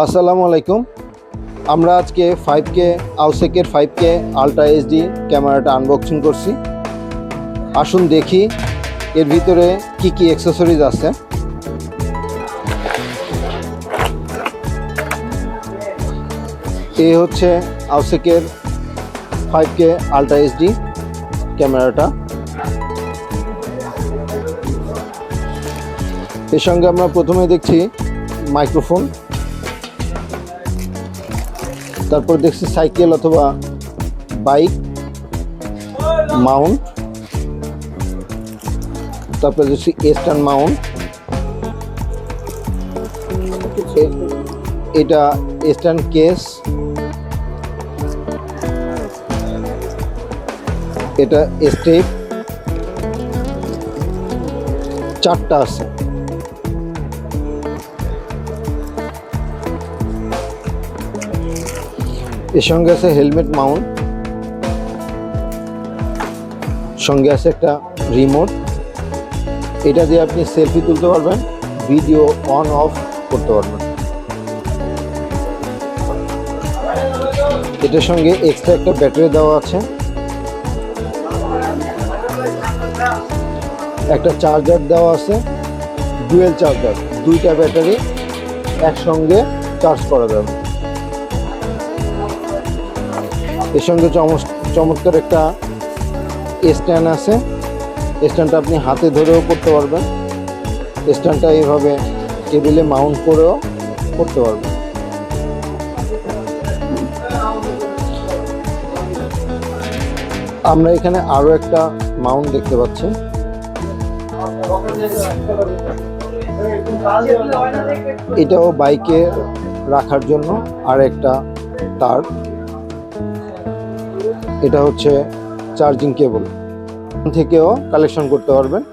আসসালামু আলাইকুম। আমরা আজকে 5K আউসেকের 5K আলট্রা এইচডি ক্যামেরাটা আনবক্সিং করছি। আসুন দেখি এর ভিতরে কি কি অ্যাক্সেসরিজ আছে। এই হচ্ছে আউসেকের 5K আলট্রা এইচডি ক্যামেরাটা। এর সঙ্গে আমরা প্রথমে দেখছি মাইক্রোফোন, তারপর দেখছি সাইকেল অথবা বাইক মাউন্ট, তারপর দেখছি স্ট্যান্ড মাউন্ট, এটা স্ট্যান্ড কেস, এটা স্টেপ, চারটা আছে। এর সঙ্গে আছে হেলমেট মাউন্ট, সঙ্গে আছে একটা রিমোট। এটা দিয়ে আপনি সেলফি তুলতে পারবেন, ভিডিও অন অফ করতে পারবেন। এটার সঙ্গে এক্সট্রা একটা ব্যাটারি দেওয়া আছে, একটা চার্জার দেওয়া আছে, ডুয়েল চার্জার, দুইটা ব্যাটারি একসঙ্গে চার্জ করা যাবে। এর সঙ্গে চমৎকার একটা স্ট্যান্ড আছে। স্ট্যান্ডটা আপনি হাতে ধরেও করতে পারবেন, স্ট্যান্ডটা এইভাবে টেবিলে মাউন্ট করেও করতে পারবেন। আমরা এখানে আরও একটা মাউন্ট দেখতে পাচ্ছি। এটাও বাইকে রাখার জন্য আর একটা তার। এটা হচ্ছে চার্জিং কেবল, থেকেও কালেকশন করতে পারবেন।